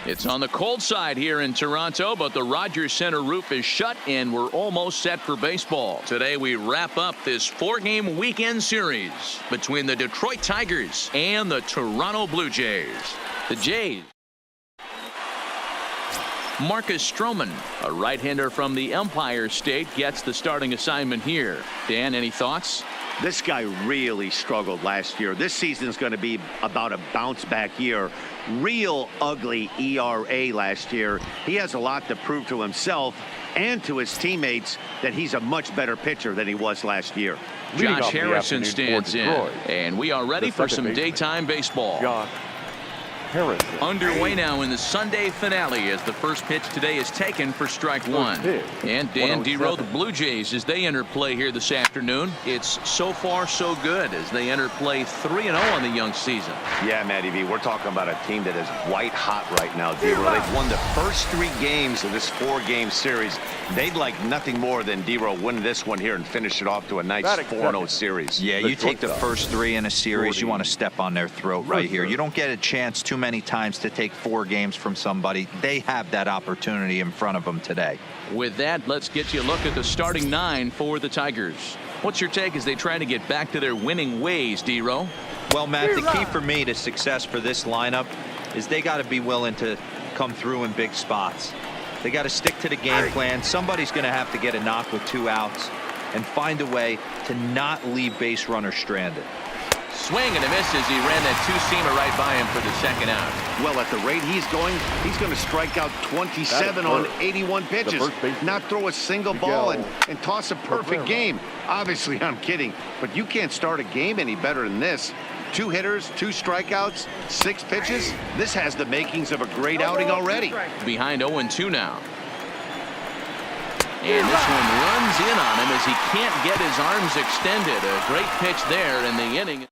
It's on the cold side here in Toronto, but the Rogers Center roof is shut, and we're almost set for baseball. Today we wrap up this four-game weekend series between the Detroit Tigers and the Toronto Blue Jays. The Jays. Marcus Stroman, a right-hander from the Empire State, gets the starting assignment here. Dan, any thoughts? This guy really struggled last year. This season is going to be about a bounce-back year. Real ugly ERA last year. He has a lot to prove to himself and to his teammates that he's a much better pitcher than he was last year. Josh Harrison stands in, and we are ready for some daytime baseball. Josh Harrison. Underway now in the Sunday finale as the first pitch today is taken for strike one. And Dan Dero, the Blue Jays, as they enter play here this afternoon, it's so far so good as they enter play 3-0 on the young season. Yeah, Matty V, we're talking about a team that is white hot right now, Dero. They've won the first 3 games of this 4-game series. They'd like nothing more than Dero win this one here and finish it off to a nice 4-0 series. Yeah, you take the first 3 in a series, you want to step on their throat right here. You don't get a chance too many times to take 4 games from somebody. They have that opportunity in front of them today. With that, let's get you a look at the starting 9 for the Tigers. What's your take as they try to get back to their winning ways, Dero? Well, Matt, the key for me to success for this lineup is they got to be willing to come through in big spots. They got to stick to the game plan. Somebody's going to have to get a knock with 2 outs and find a way to not leave base runners stranded. Swing and a miss as he ran that 2-seamer right by him for the second out. Well, at the rate he's going to strike out 27 on 81 pitches, not throw a single ball and toss a perfect game. Obviously, I'm kidding, but you can't start a game any better than this. 2 hitters, 2 strikeouts, 6 pitches. This has the makings of a great outing already. Behind 0-2 now. And this one runs in on him as he can't get his arms extended. A great pitch there in the inning.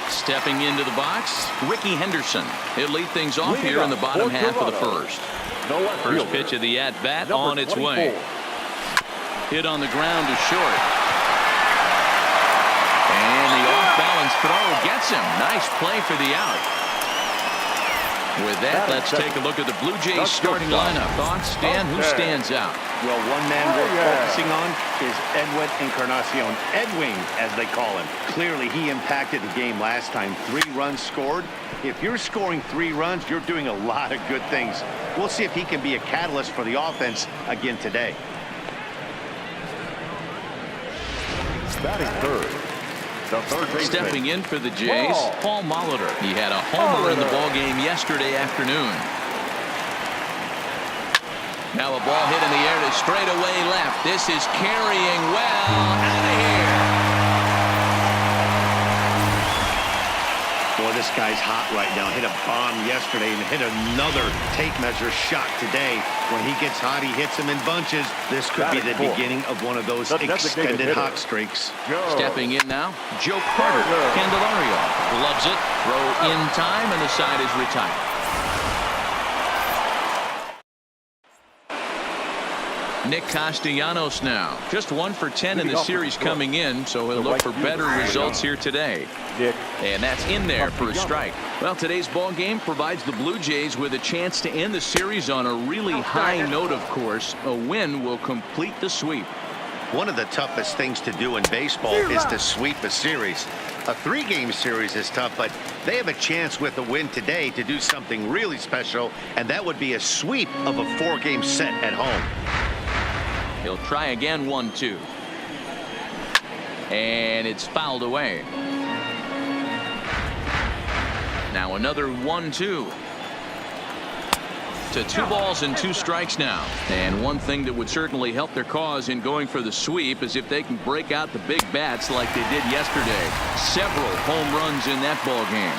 Stepping into the box, Ricky Henderson. He'll lead things off here in the bottom half of the first. First pitch of the at-bat on its way. Hit on the ground to short. And the off-balance throw gets him. Nice play for the out. With that, let's take a look at the Blue Jays starting lineup. Thoughts, Dan? Who stands out? Well, one man we're focusing on is Edwin Encarnacion. Edwin, as they call him. Clearly, he impacted the game last time. 3 runs scored. If you're scoring 3 runs, you're doing a lot of good things. We'll see if he can be a catalyst for the offense again today. Batting third. Stepping in for the Jays, Paul Molitor. He had a homer in the ballgame yesterday afternoon. Now a ball hit in the air to straightaway left. This is carrying well out of here. Boy, this guy's hot right now. Hit a bomb yesterday and hit another tape measure shot today. When he gets hot, he hits them in bunches. This could be the beginning of one of those extended hot streaks. Stepping in now, Joe Carter. Candelario gloves it. Throw in time, and the side is retired. Nick Castellanos now. Just 1 for 10 in the series coming in, so he'll look for better results here today. And that's in there for a strike. Well, today's ball game provides the Blue Jays with a chance to end the series on a really high note, of course. A win will complete the sweep. One of the toughest things to do in baseball is to sweep a series. A 3-game series is tough, but they have a chance with a win today to do something really special, and that would be a sweep of a 4-game set at home. He'll try again, 1-2. And it's fouled away. Now another 1-2. To 2 balls and 2 strikes now. And one thing that would certainly help their cause in going for the sweep is if they can break out the big bats like they did yesterday. Several home runs in that ball game.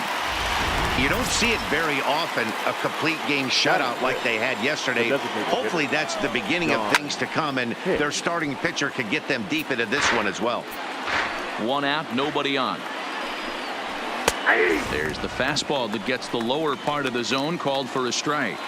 You don't see it very often, a complete game shutout like they had yesterday. Hopefully that's the beginning of things to come, and their starting pitcher could get them deep into this one as well. 1 out, nobody on. There's the fastball that gets the lower part of the zone, called for a strike.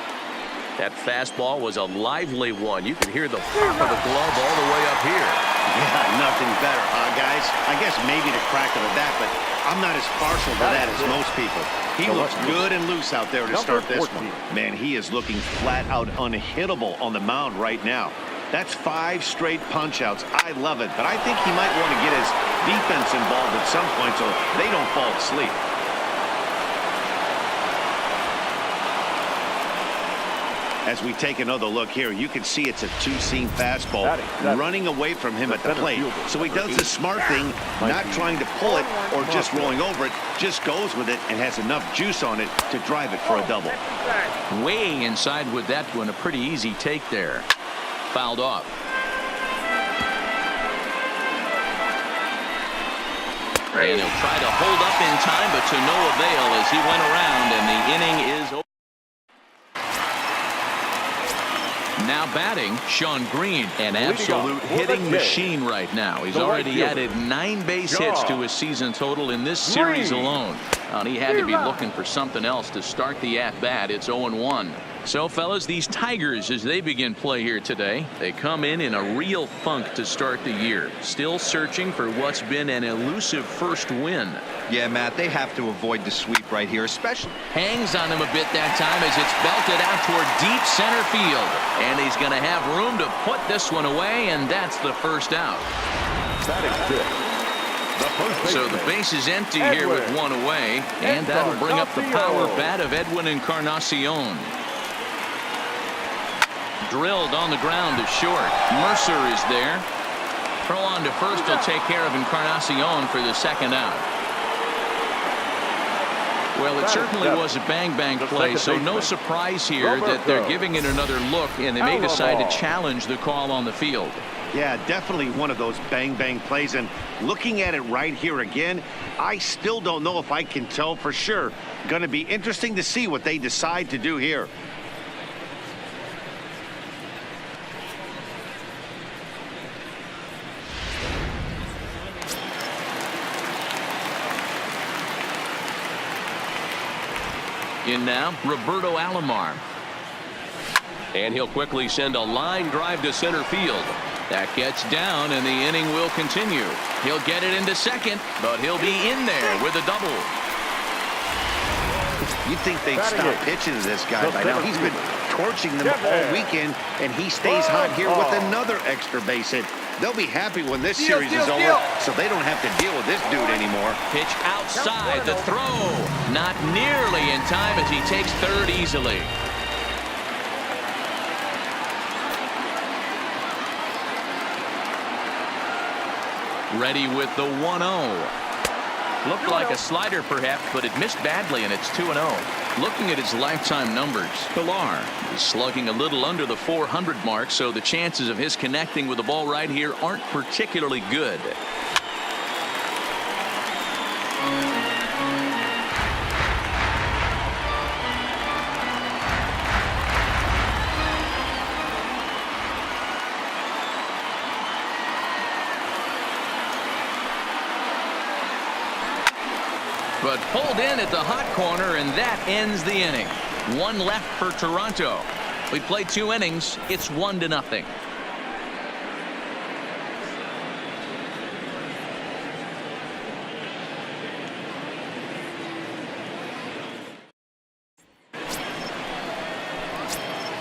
That fastball was a lively one. You could hear the pop of the glove all the way up here. Yeah, nothing better, huh, guys? I guess maybe the crack of the bat, but I'm not as partial to that as most people. He looks good and loose out there to start this one. Man, he is looking flat out unhittable on the mound right now. That's 5 straight punch-outs. I love it, but I think he might want to get his defense involved at some point so they don't fall asleep. As we take another look here, you can see it's a two-seam fastball running away from him at the plate. So he does the smart thing, not trying to pull it or just rolling over it, just goes with it and has enough juice on it to drive it for a double. Way inside with that one, a pretty easy take there. Fouled off. And he'll try to hold up in time, but to no avail as he went around, and the inning is over. Now batting, Sean Green, an absolute hitting machine right now. He's already added 9 base hits to his season total in this series alone. And he had to be looking for something else to start the at-bat. It's 0-1. So, fellas, these Tigers, as they begin play here today, they come in a real funk to start the year. Still searching for what's been an elusive first win. Yeah, Matt, they have to avoid the sweep right here, especially. Hangs on him a bit that time as it's belted out toward deep center field. And he's going to have room to put this one away, and that's the first out. So the base is empty here with 1 away, and that'll bring up the power bat of Edwin Encarnacion. Drilled on the ground to short. Mercer is there. Throw on to first will take care of Encarnacion for the second out. Well, it certainly was a bang-bang play, so no surprise here that they're giving it another look, and they may decide to challenge the call on the field. Yeah, definitely one of those bang-bang plays, and looking at it right here again, I still don't know if I can tell for sure. Going to be interesting to see what they decide to do here. In now, Roberto Alomar. And he'll quickly send a line drive to center field. That gets down, and the inning will continue. He'll get it into second, but he'll be in there with a double. You'd think they'd stop pitching to this guy by now. He's been torching them all weekend, and he stays hot here with another extra base hit. They'll be happy when this series is over, so they don't have to deal with this dude anymore. Pitch outside, the throw. Not nearly in time as he takes third easily. Ready with the 1-0. Looked like a slider perhaps, but it missed badly, and it's 2-0. Looking at his lifetime numbers, Pilar is slugging a little under the 400 mark, so the chances of his connecting with the ball right here aren't particularly good. But pulled in at the hot corner, and that ends the inning. 1 left for Toronto. We played 2 innings. It's 1-0.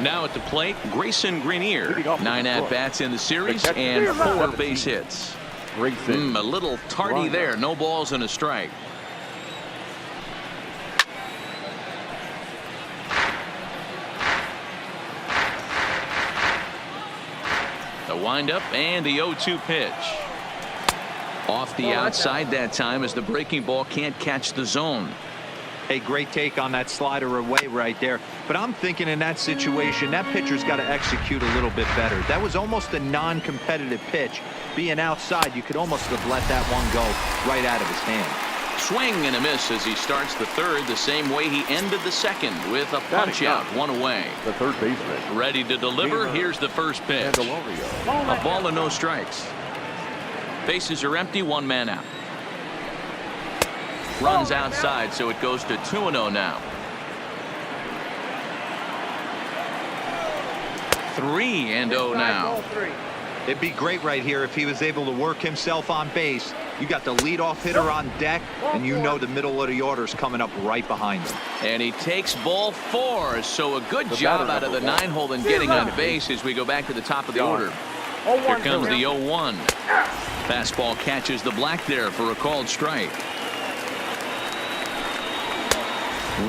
Now at the plate, Grayson Greenier. 9 at-bats in the series and 4 base hits. A little tardy there. No balls and a strike. The windup and the 0-2 pitch. Off the outside that time as the breaking ball can't catch the zone. A great take on that slider away right there. But I'm thinking in that situation, that pitcher's got to execute a little bit better. That was almost a non-competitive pitch. Being outside, you could almost have let that one go right out of his hand. Swing and a miss as he starts the third the same way he ended the second with a punch out, 1 away. The third baseman. Ready to deliver. Here's the first pitch. A ball and no strikes. Bases are empty, 1 man out. Runs outside, so it goes to 2-0 now. 3-0 now. It'd be great right here if he was able to work himself on base. You got the leadoff hitter on deck, and you know the middle of the order is coming up right behind him. And he takes ball 4, so a good job out of the 9-hole in getting on base as we go back to the top of the order. Here comes the 0-1. Fastball catches the black there for a called strike.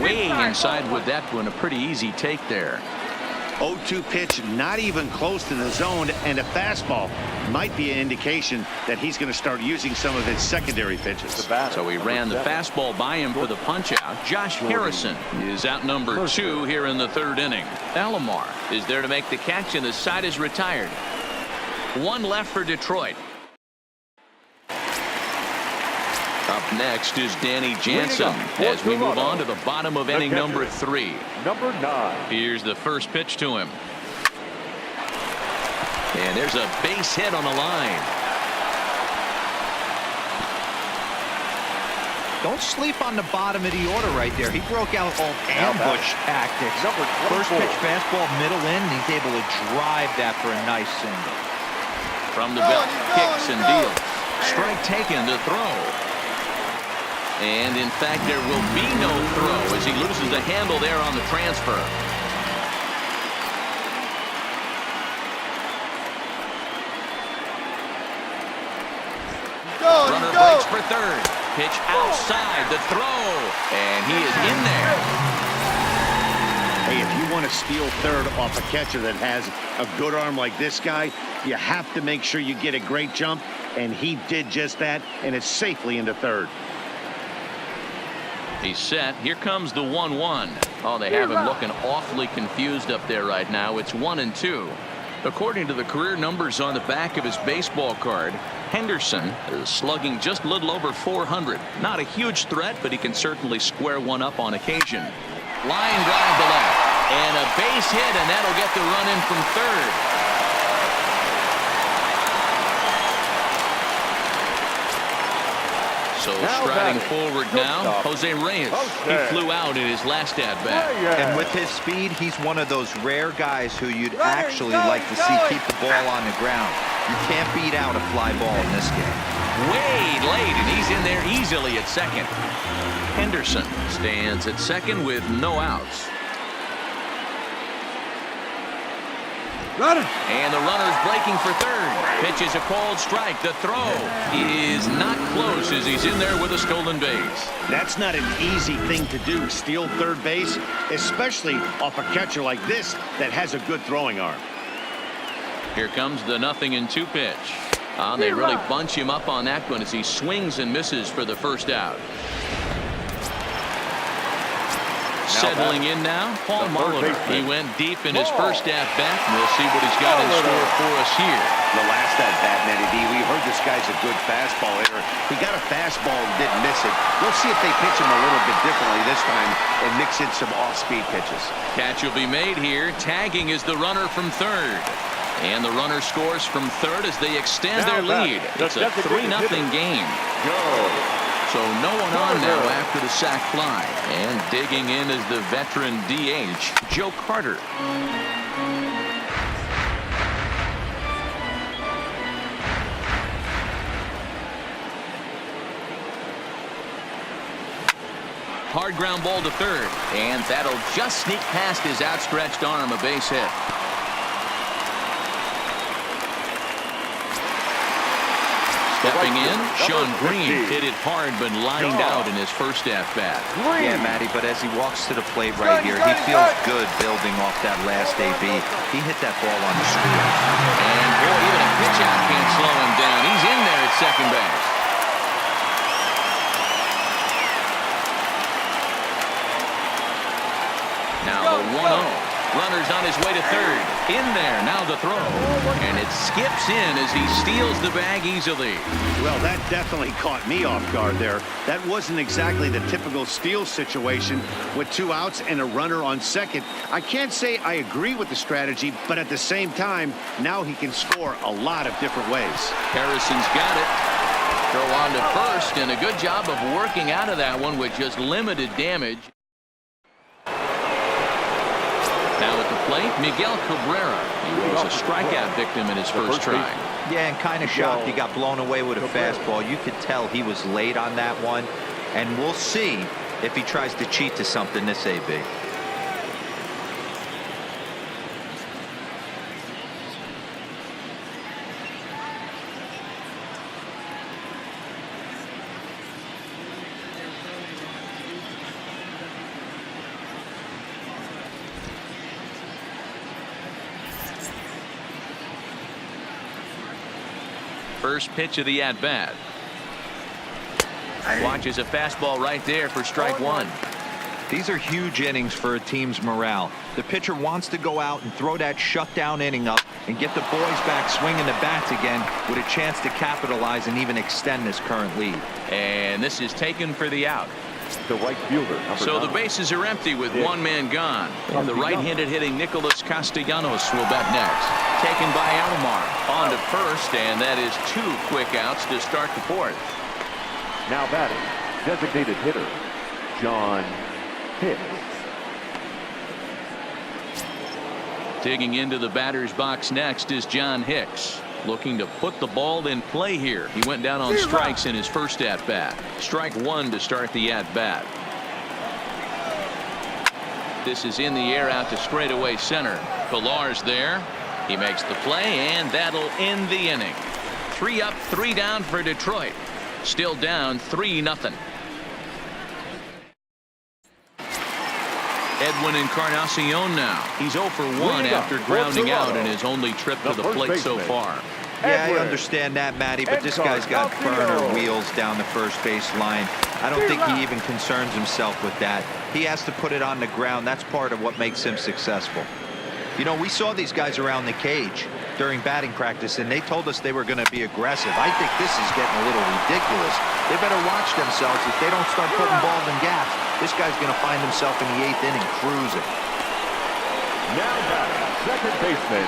Way inside with that one, a pretty easy take there. 0-2 pitch, not even close to the zone, and a fastball might be an indication that he's going to start using some of his secondary pitches. So he ran the fastball by him for the punch out. Josh Harrison is out number 2 here in the 3rd inning. Alomar is there to make the catch, and the side is retired. 1 left for Detroit. Up next is Danny Jansen as we move on to the bottom of inning number 3. Number 9. Here's the first pitch to him. And there's a base hit on the line. Don't sleep on the bottom of the order right there. He broke out all ambush tactics. First pitch fastball middle in, and he's able to drive that for a nice single. From the belt, kicks and deals. Strike taken to throw. And in fact, there will be no throw as he loses the handle there on the transfer. Runner breaks for 3rd. Pitch outside the throw. And he is in there. Hey, if you want to steal 3rd off a catcher that has a good arm like this guy, you have to make sure you get a great jump. And he did just that, and it's safely into 3rd. He's set. Here comes the 1-1. Oh, they have him looking awfully confused up there right now. It's 1-2. According to the career numbers on the back of his baseball card, Henderson is slugging just a little over 400. Not a huge threat, but he can certainly square one up on occasion. Line drive to left. And a base hit, and that'll get the run in from 3rd. So striding forward now, Jose Reyes. He flew out in his last at-bat. And with his speed, he's one of those rare guys who you'd actually like to see keep the ball on the ground. You can't beat out a fly ball in this game. Way late, and he's in there easily at 2nd. Henderson stands at 2nd with no outs. And the runner's breaking for 3rd. Pitch is a called strike. The throw is not close as he's in there with a stolen base. That's not an easy thing to do, steal 3rd base, especially off a catcher like this that has a good throwing arm. Here comes the 0-2 pitch. They really bunch him up on that one as he swings and misses for the first out. Settling in now, Paul Molitor. He went deep in his first at-bat. We'll see what he's got in store for us here. The last at-bat, Matty D, we heard this guy's a good fastball hitter. He got a fastball and didn't miss it. We'll see if they pitch him a little bit differently this time and mix in some off-speed pitches. Catch will be made here. Tagging is the runner from 3rd. And the runner scores from 3rd as they extend their lead. It's a 3-0 game. So no one on now after the sac fly. And digging in is the veteran DH, Joe Carter. Hard ground ball to 3rd. And that'll just sneak past his outstretched arm, a base hit. Stepping in, Sean Green hit it hard but lined out in his first at-bat. Yeah, Matty, but as he walks to the plate right here, he feels good building off that last AB. He hit that ball on the square. And boy, even a pitch out can't slow him down. He's in there at 2nd base. Now the 1-0. Runner's on his way to 3rd. In there, now the throw. And it skips in as he steals the bag easily. Well, that definitely caught me off guard there. That wasn't exactly the typical steal situation with 2 outs and a runner on 2nd. I can't say I agree with the strategy, but at the same time, now he can score a lot of different ways. Harrison's got it. Throw on to 1st, and a good job of working out of that one with just limited damage. Now at the plate, Miguel Cabrera. He was a strikeout victim in his first try. Yeah, and kind of shocked he got blown away with a fastball. You could tell he was late on that one. And we'll see if he tries to cheat to something this AB. First pitch of the at-bat. Watches a fastball right there for strike one. These are huge innings for a team's morale. The pitcher wants to go out and throw that shutdown inning up and get the boys back swinging the bats again with a chance to capitalize and even extend this current lead. And this is taken for the out. The right fielder. So the bases are empty with one man gone. And the right-handed hitting Nicholas Castellanos will bat next. Taken by Alomar. On to first, and that is 2 quick outs to start the fourth. Now batting, designated hitter, John Hicks. Digging into the batter's box next is John Hicks. Looking to put the ball in play here. He went down on strikes in his first at-bat. Strike one to start the at-bat. This is in the air out to straightaway center. Pilar's there. He makes the play, and that'll end the inning. 3 up, 3 down for Detroit. Still down 3-0. Edwin Encarnacion now. He's 0 for 1 after grounding out in his only trip to the plate so far. Yeah, I understand that, Matty, but this guy's got burner wheels down the first base line. I don't think he even concerns himself with that. He has to put it on the ground. That's part of what makes him successful. You know, we saw these guys around the cage during batting practice, and they told us they were going to be aggressive. I think this is getting a little ridiculous. They better watch themselves. If they don't start putting balls in gaps, this guy's going to find himself in the 8th inning cruising. Now batting, second baseman,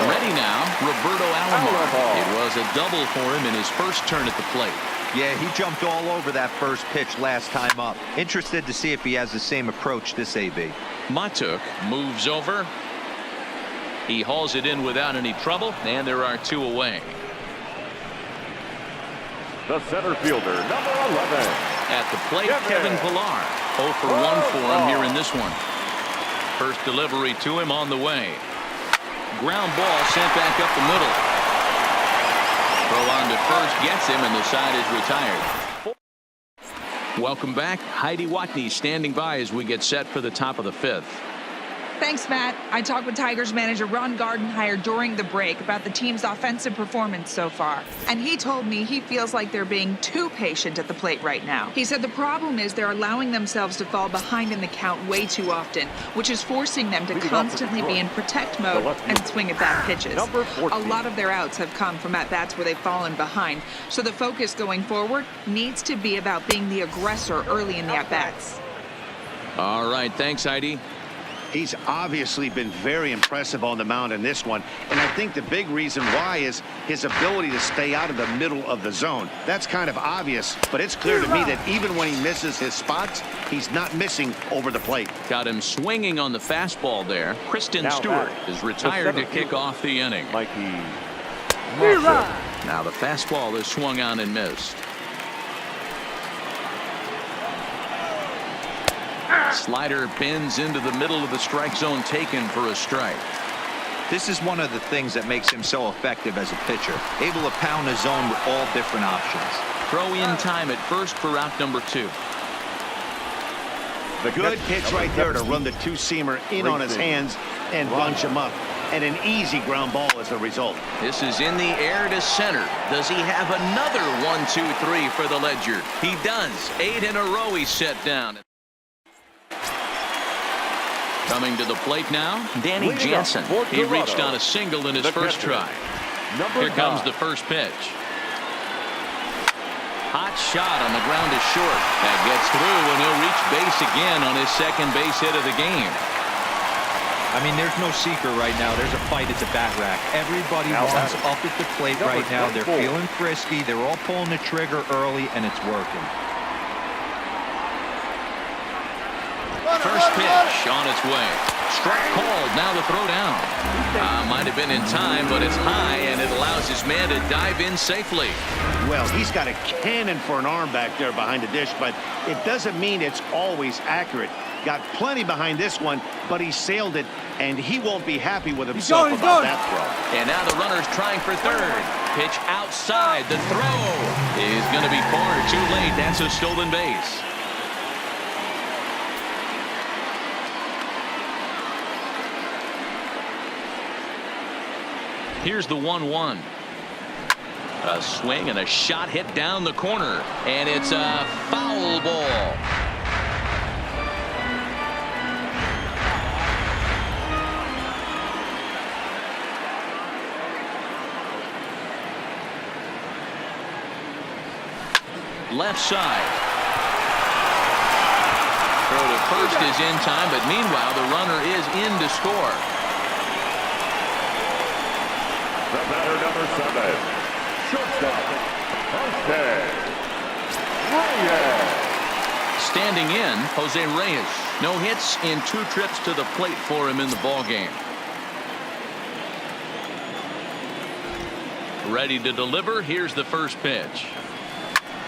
ready now, Roberto Alomar. It was a double for him in his first turn at the plate. Yeah, he jumped all over that first pitch last time up. Interested to see if he has the same approach this AB. Matuk moves over. He hauls it in without any trouble, and there are 2 away. The center fielder, number 11. At the plate, Kevin Pilar. 0 for 1 for him here in this one. First delivery to him on the way. Ground ball sent back up the middle. Throw on to first gets him, and the side is retired. Welcome back. Heidi Watney standing by as we get set for the top of the 5th. Thanks, Matt. I talked with Tigers manager Ron Gardenhire during the break about the team's offensive performance so far. And he told me he feels like they're being too patient at the plate right now. He said the problem is they're allowing themselves to fall behind in the count way too often, which is forcing them to constantly be in protect mode and swing at bad pitches. A lot of their outs have come from at-bats where they've fallen behind. So the focus going forward needs to be about being the aggressor early in the at-bats. All right. Thanks, Heidi. He's obviously been very impressive on the mound in this one, and I think the big reason why is his ability to stay out of the middle of the zone. That's kind of obvious, but it's clear to me that even when he misses his spots, he's not missing over the plate. Got him swinging on the fastball there. Kristen Stewart is retired to kick off the inning. Now the fastball is swung on and missed. Slider bends into the middle of the strike zone, taken for a strike. This is one of the things that makes him so effective as a pitcher, able to pound the zone with all different options. Throw in time at first for out number 2. The good pitch right there to run the 2-seamer in on his hands and bunch him up. And an easy ground ball as a result. This is in the air to center. Does he have another 1-2-3 for the Ledger? He does. 8 in a row he's set down. Coming to the plate now, Danny Jansen. He reached on a single in his first try. Here comes the first pitch. Hot shot on the ground is short. That gets through, and he'll reach base again on his second base hit of the game. I mean, there's no secret right now. There's a fight at the bat rack. Everybody wants up at the plate right now. They're feeling frisky. They're all pulling the trigger early, and it's working. First pitch. pitch on its way. Strike called. Now the throw down. Might have been in time, but it's high, and it allows his man to dive in safely. Well, he's got a cannon for an arm back there behind the dish, but it doesn't mean it's always accurate. Got plenty behind this one, but he sailed it, and he won't be happy with himself about that throw. And now the runner's trying for third. Pitch outside. The throw is going to be far too late. That's a stolen base. Here's the 1-1. A swing and a shot hit down the corner, and it's a foul ball. Left side. Throw to first is in time, but meanwhile the runner is in to score. The batter, number 7, shortstop, Jose Reyes. Standing in, Jose Reyes. No hits in 2 trips to the plate for him in the ballgame. Ready to deliver. Here's the first pitch.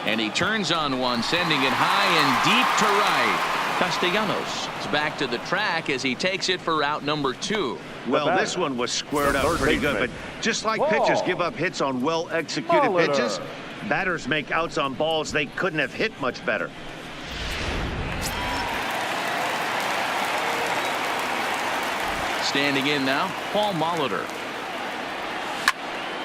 And he turns on one, sending it high and deep to right. Castellanos is back to the track as he takes it for out number 2. Well, this one was squared up pretty good, but just like pitchers give up hits on well-executed pitches, batters make outs on balls they couldn't have hit much better. Standing in now, Paul Molitor.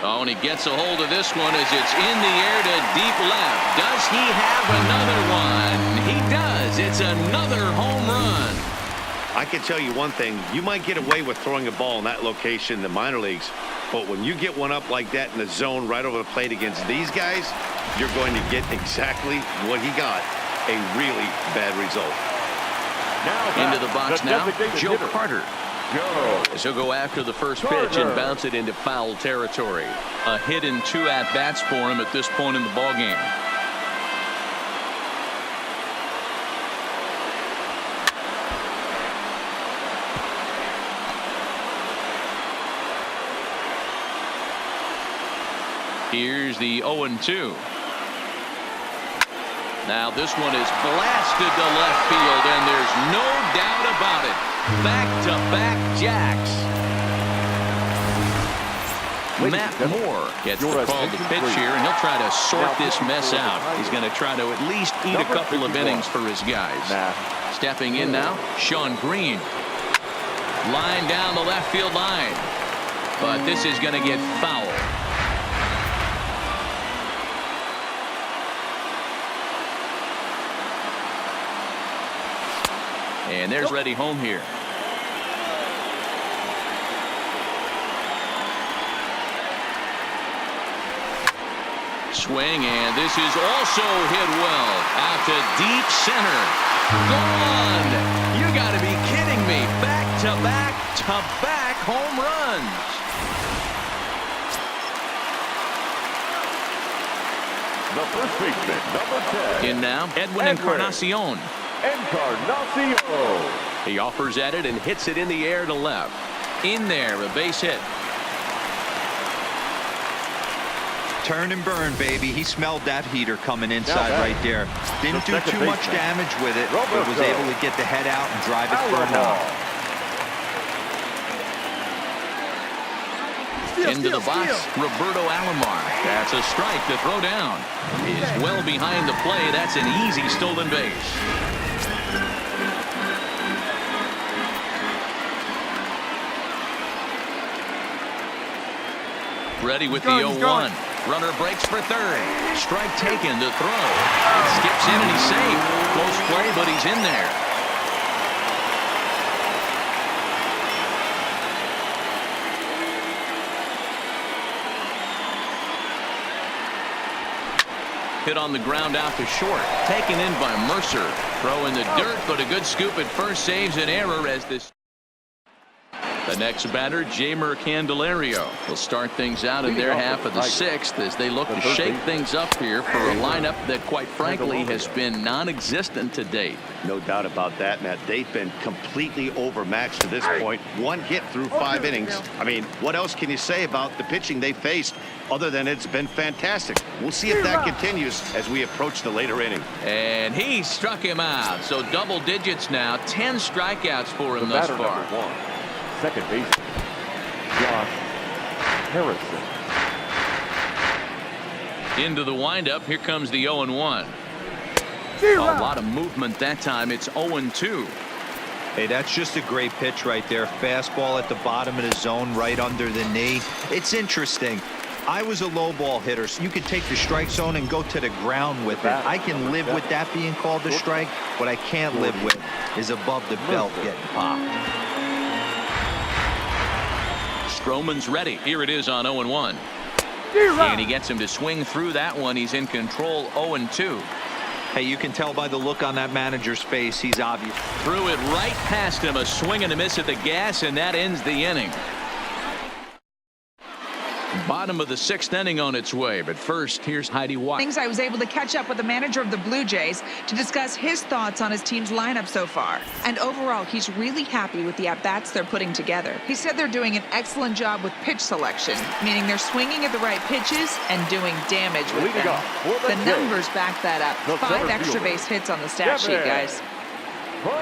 Oh, and he gets a hold of this one as it's in the air to deep left. Does he have another one? He does. It's another home run. I can tell you one thing. You might get away with throwing a ball in that location in the minor leagues, but when you get one up like that in the zone right over the plate against these guys, you're going to get exactly what he got, a really bad result. Now into the box now, Joe Carter. Joe. He'll go after the first pitch and bounce it into foul territory. A hit and 2 at-bats for him at this point in the ballgame. Here's the 0-2. Now this one is blasted to left field, and there's no doubt about it. Back-to-back jacks. Matt Moore gets the call to pitch here, and he'll try to sort this mess out. He's going to try to at least eat a couple of innings for his guys. Stepping in now, Sean Green. Line down the left field line. But this is going to get foul. And there's Ready home here. Swing, and this is also hit well out to deep center. Gone. You got to be kidding me. Back-to-back home runs. The first baseman, number 10. In now, Edwin Encarnacion. Encarnacion. He offers at it and hits it in the air to left. In there, a base hit. Turn and burn, baby. He smelled that heater coming inside right there. Didn't do too much damage with it, but was able to get the head out and drive it for a knock. Into the box, Roberto Alomar. That's a strike. The throw down is well behind the play. That's an easy stolen base. Ready with the 0-1. Runner breaks for third. Strike taken. The throw. It skips in and he's safe. Close play, but he's in there. Hit on the ground out to short. Taken in by Mercer. Throw in the dirt, but a good scoop at first saves an error as this. The next batter, Jamer Candelario, will start things out in their half of the sixth as they look to shake things up here for a lineup that, quite frankly, has been non-existent to date. No doubt about that, Matt. They've been completely overmatched to this point. One hit through 5 innings. I mean, what else can you say about the pitching they faced other than it's been fantastic? We'll see if that continues as we approach the later inning. And he struck him out. So double digits now. 10 strikeouts for him thus far. Second base, Josh Harrison. Into the windup. Here comes the 0-1. A lot of movement that time. It's 0-2. Hey, that's just a great pitch right there. Fastball at the bottom of the zone, right under the knee. It's interesting. I was a low ball hitter, so you could take the strike zone and go to the ground with it. I can live with that being called a strike. What I can't live with is above the belt getting popped. Stroman's ready. Here it is on 0-1. And he gets him to swing through that one. He's in control. 0-2. Hey, you can tell by the look on that manager's face, he's obvious. Threw it right past him. A swing and a miss at the gas, and that ends the inning. Bottom of the 6th inning on its way, but first, here's Heidi Watt. I was able to catch up with the manager of the Blue Jays to discuss his thoughts on his team's lineup so far. And overall, he's really happy with the at-bats they're putting together. He said they're doing an excellent job with pitch selection, meaning they're swinging at the right pitches and doing damage with them. The numbers back that up. 5 extra base hits on the stat sheet, guys.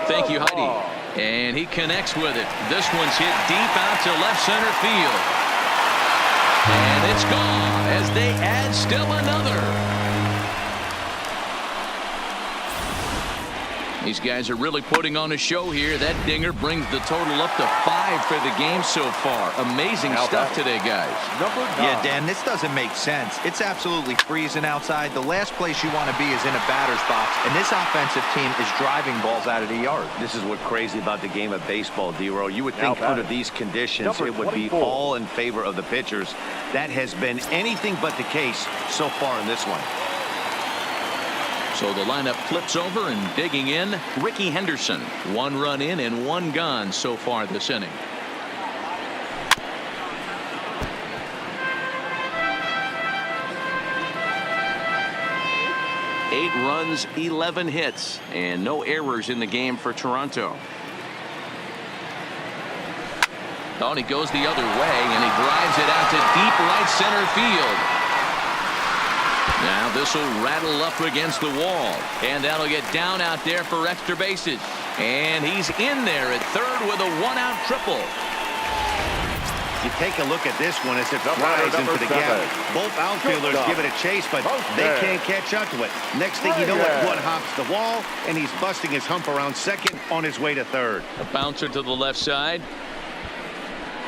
Thank you, Heidi. And he connects with it. This one's hit deep out to left center field. And it's gone as they add still another. These guys are really putting on a show here. That dinger brings the total up to 5 for the game so far. Amazing stuff today, guys. Yeah, Dan, this doesn't make sense. It's absolutely freezing outside. The last place you want to be is in a batter's box, and this offensive team is driving balls out of the yard. This is what's crazy about the game of baseball, D-Row. You would think under these conditions it would be all in favor of the pitchers. That has been anything but the case so far in this one. So the lineup flips over, and digging in, Ricky Henderson. 1 run in and 1 gone so far this inning. Eight runs, 11 hits, and no errors in the game for Toronto. Oh, and he goes the other way, and he drives it out to deep right center field. Now this will rattle up against the wall, and that'll get down out there for extra bases. And he's in there at third with a 1-out triple. You take a look at this one as it flies into the gap. Both outfielders give it a chase, but they can't catch up to it. Next thing you know it, one hops the wall, and he's busting his hump around second on his way to third. A bouncer to the left side.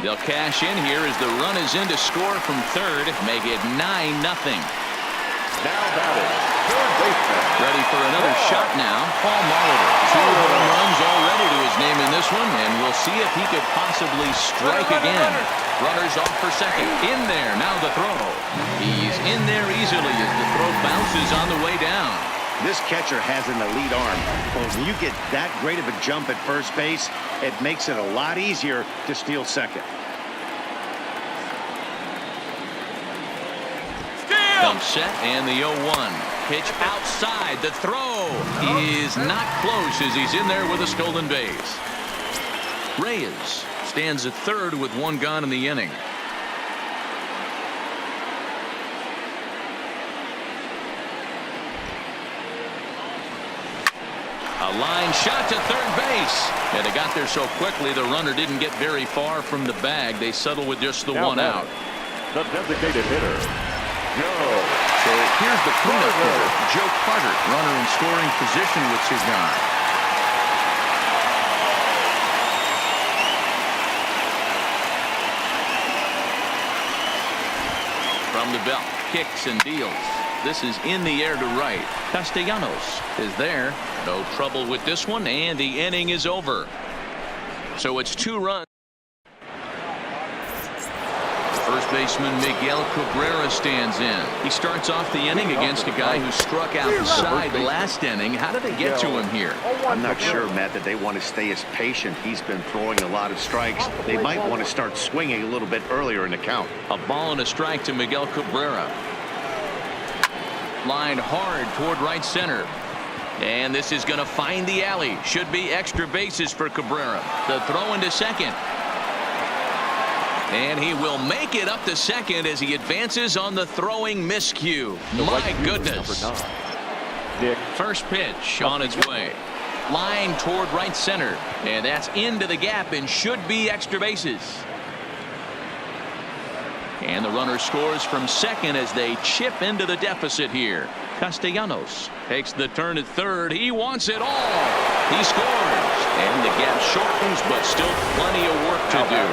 They'll cash in here as the run is in to score from third, make it 9-0. Now batting, third baseman. Ready for another shot now. Paul Molitor. 2 home runs already to his name in this one, and we'll see if he could possibly strike again. Runners off for second. In there. Now the throw. He's in there easily as the throw bounces on the way down. This catcher has an elite arm. But when you get that great of a jump at first base, it makes it a lot easier to steal second. Dump set and the 0-1. Pitch outside. The throw is not close as he's in there with a stolen base. Reyes stands at third with 1 gone in the inning. A line shot to third base. And they got there so quickly the runner didn't get very far from the bag. They settle with just the 1 out. The designated hitter, Joe. So here's the cleanup hitter, Joe Carter, runner in scoring position with Cigar. From the belt, kicks and deals. This is in the air to right. Castellanos is there. No trouble with this one, and the inning is over. So it's 2 runs. First baseman Miguel Cabrera stands in. He starts off the inning against a guy who struck outside last inning. How did they get to him here? I'm not sure, Matt, that they want to stay as patient. He's been throwing a lot of strikes. They might want to start swinging a little bit earlier in the count. A ball and a strike to Miguel Cabrera. Lined hard toward right center. And this is going to find the alley. Should be extra bases for Cabrera. The throw into second. And he will make it up to second as he advances on the throwing miscue. My goodness. First pitch on its way. Line toward right center. And that's into the gap and should be extra bases. And the runner scores from second as they chip into the deficit here. Castellanos takes the turn at third. He wants it all. He scores. And the gap shortens, but still plenty of work to do.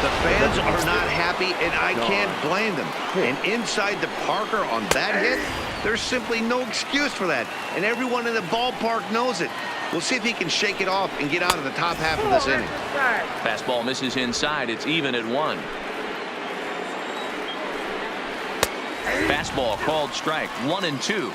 The fans are not happy, and I can't blame them. And inside the Parker on that hit, there's simply no excuse for that. And everyone in the ballpark knows it. We'll see if he can shake it off and get out of the top half of this inning. Fastball misses inside. It's even at 1. Fastball called strike. 1-2.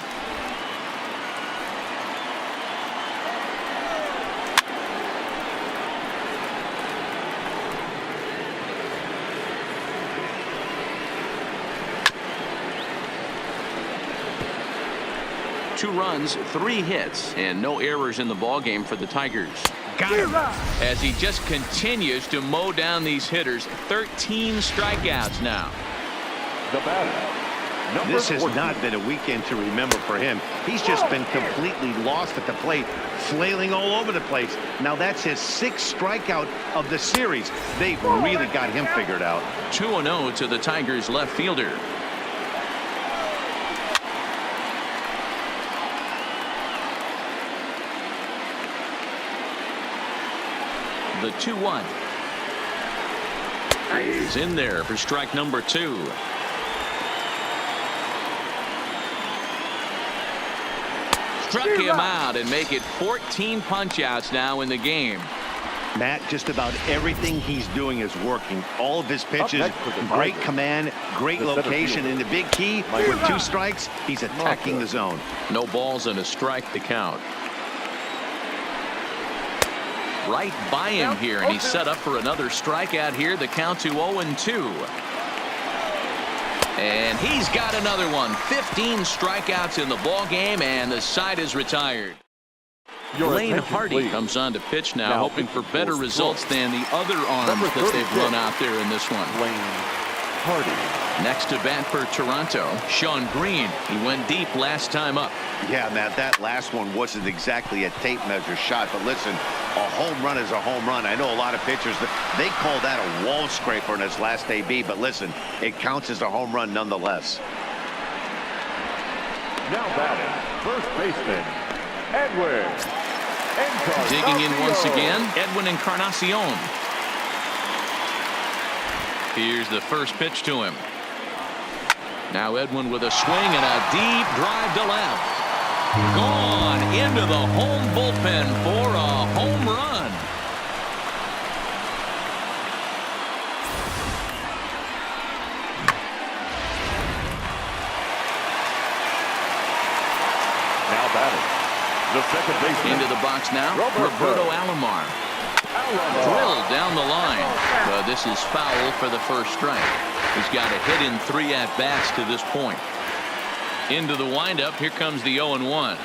Two runs, 3 hits, and no errors in the ballgame for the Tigers. Got him. As he just continues to mow down these hitters. 13 strikeouts now. The batter, This has 14. not been a weekend to remember for him. He's just been completely lost at the plate, flailing all over the place. Now that's his 6th strikeout of the series. They've really got him figured out. 2-0 to the Tigers left fielder. The 2-1. He's in there for strike number 2. Struck him out and make it 14 punch-outs now in the game. Matt, just about everything he's doing is working. All of his pitches, great command, great location, and the big key, with 2 strikes, he's attacking the zone. No balls and a strike to count. Right by him here, and he's set up for another strikeout here. The count to 0-2. And he's got another one. 15 strikeouts in the ball game, and the side is retired. Lane Hardy comes on to pitch now, hoping for better results than the other arms that they've run out there in this one. Lane Hardy. Next to bat for Toronto, Sean Green. He went deep last time up. Yeah, Matt, that last one wasn't exactly a tape measure shot, but listen, a home run is a home run. I know a lot of pitchers, they call that a wall scraper in his last AB, but listen, it counts as a home run nonetheless. Now batting, first baseman, Edwin Encarnacion. Digging in once again, Edwin Encarnacion. Here's the first pitch to him. Now Edwin with a swing and a deep drive to left. Gone into the home bullpen for a home run. Now batting, the second baseman. Into the box now, Roberto Alomar. Drilled down the line, but this is foul for the first strike. He's got a hit in 3 at-bats to this point. Into the windup, here comes the 0-1.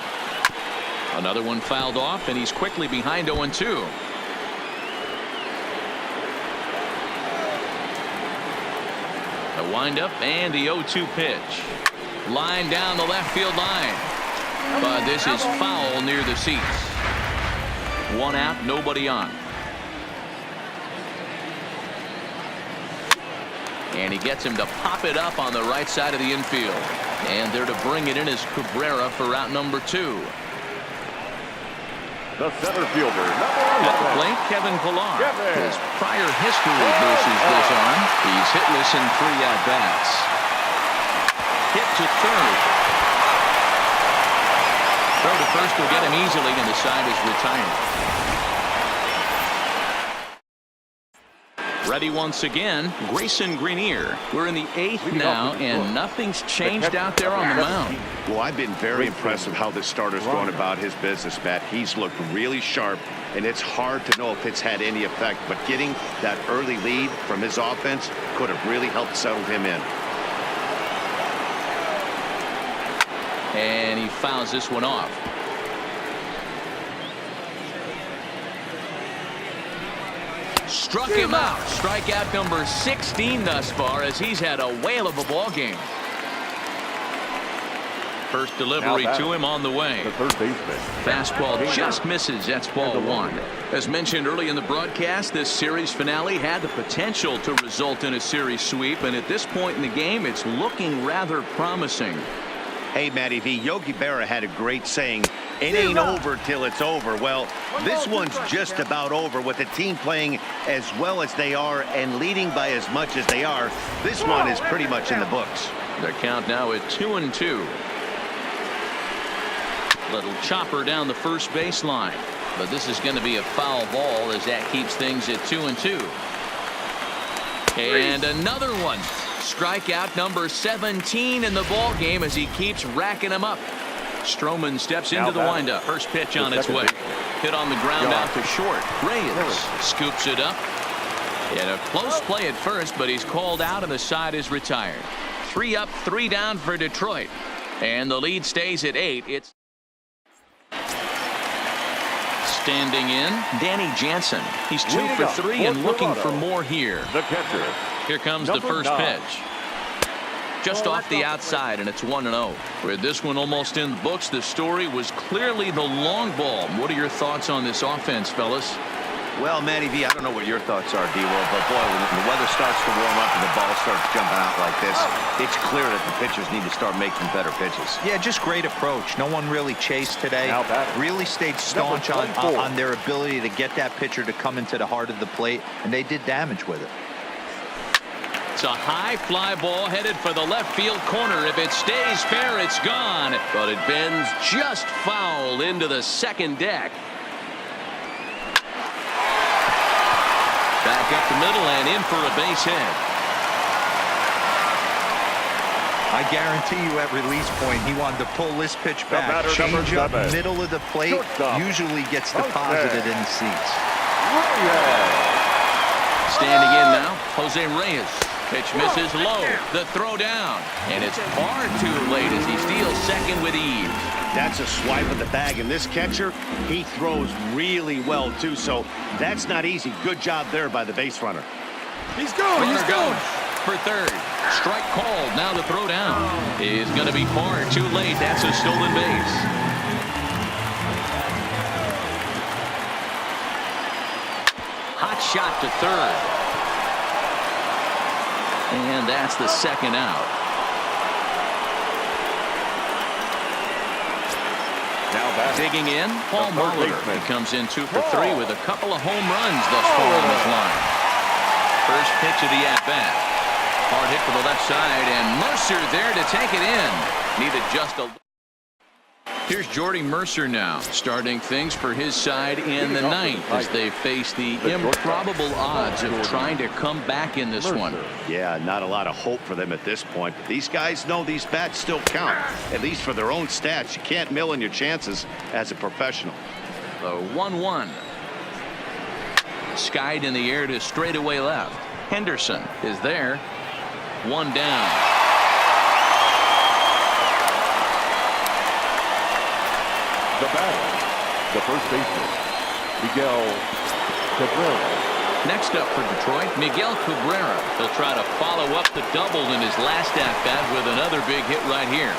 Another one fouled off, and he's quickly behind 0-2. The windup and the 0-2 pitch. Line down the left field line. But this is foul near the seats. 1 out, nobody on. And he gets him to pop it up on the right side of the infield. And there to bring it in is Cabrera for out number 2. The center fielder, At the plate, Kevin Pillar. His prior history versus this arm, he's hitless in 3 at-bats. Hit to third. Throw to first will get him easily, and the side is retired. Ready once again, Grayson Greenier. We're in the 8th now, and nothing's changed out there on the mound. Well, I've been very impressed with how this starter's going about his business, Matt. He's looked really sharp, and it's hard to know if it's had any effect, but getting that early lead from his offense could have really helped settle him in. And he fouls this one off. Struck him out. Strikeout number 16 thus far, as he's had a whale of a ball game. First delivery to him on the way. The third baseman. Fastball just misses. That's ball one. As mentioned early in the broadcast, this series finale had the potential to result in a series sweep, and at this point in the game, it's looking rather promising. Hey, Matty V, Yogi Berra had a great saying, it ain't over till it's over. Well, this one's just about over with the team playing as well as they are and leading by as much as they are. This one is pretty much in the books. The count now at 2-2. Little chopper down the first baseline, but this is going to be a foul ball as that keeps things at 2-2. And another one. Strikeout number 17 in the ball game as he keeps racking them up. Stroman steps into the windup. First pitch on its way. Hit on the ground out to short. Reyes scoops it up. And a close play at first, but he's called out and the side is retired. 3 up, 3 down for Detroit. And the lead stays at 8. It's standing in, Danny Jansen. He's 2 for 3 and looking for more here. The catcher. Here comes the first pitch. Just off the outside, and it's 1-0. With this one almost in the books, the story was clearly the long ball. What are your thoughts on this offense, fellas? Well, Matty V, I don't know what your thoughts are, D-Will, but boy, when the weather starts to warm up and the ball starts jumping out like this, it's clear that the pitchers need to start making better pitches. Yeah, just great approach. No one really chased today. Really stayed staunch on their ability to get that pitcher to come into the heart of the plate, and they did damage with it. It's a high fly ball headed for the left field corner. If it stays fair, it's gone. But it bends just foul into the second deck. Back up the middle and in for a base hit. I guarantee you at release point, he wanted to pull this pitch back. Change up middle of the plate. Usually gets deposited in the seats. Standing in now, Jose Reyes. Pitch misses low. The throw down. And it's far too late as he steals second with ease. That's a swipe of the bag, and this catcher, he throws really well, too, so that's not easy. Good job there by the base runner. He's going. He's going for third. Strike called. Now the throw down is going to be far too late. That's a stolen base. Hot shot to third. And that's the second out. Now back. Digging in, Paul Molitor. He comes in 2 for 3 with a couple of home runs thus far on this line. First pitch of the at-bat. Hard hit for the left side, and Mercer there to take it in. Needed just a... Here's Jordy Mercer now, starting things for his side in the 9th as they face the improbable odds of trying to come back in this one. Yeah, not a lot of hope for them at this point. But these guys know these bats still count, at least for their own stats. You can't mill in your chances as a professional. The 1-1. Skied in the air to straightaway left. Henderson is there. 1 down. The batter, the first baseman, Miguel Cabrera. Next up for Detroit, Miguel Cabrera. He'll try to follow up the double in his last at-bat with another big hit right here.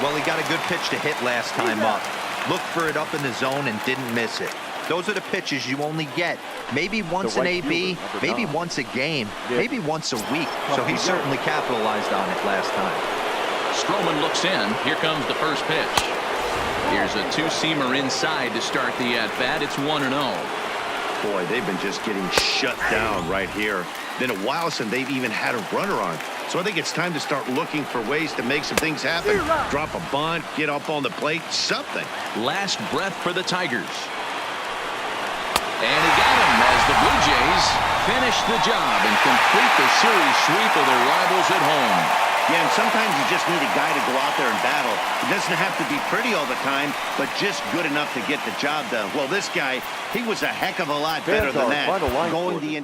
Well, he got a good pitch to hit last time up. Looked for it up in the zone and didn't miss it. Those are the pitches you only get maybe once an AB, maybe once a game, maybe once a week. So he certainly capitalized on it last time. Stroman looks in. Here comes the first pitch. Here's a two-seamer inside to start the at-bat. It's 1-0. Boy, they've been just getting shut down right here. Been a while since they've even had a runner on. So I think it's time to start looking for ways to make some things happen. Drop a bunt, get up on the plate, something. Last breath for the Tigers. And he got him as as the Blue Jays finish the job and complete the series sweep of their rivals at home. Yeah, and sometimes you just need a guy to go out there and battle. It doesn't have to be pretty all the time, but just good enough to get the job done. Well, this guy, he was a heck of a lot better than that. Going the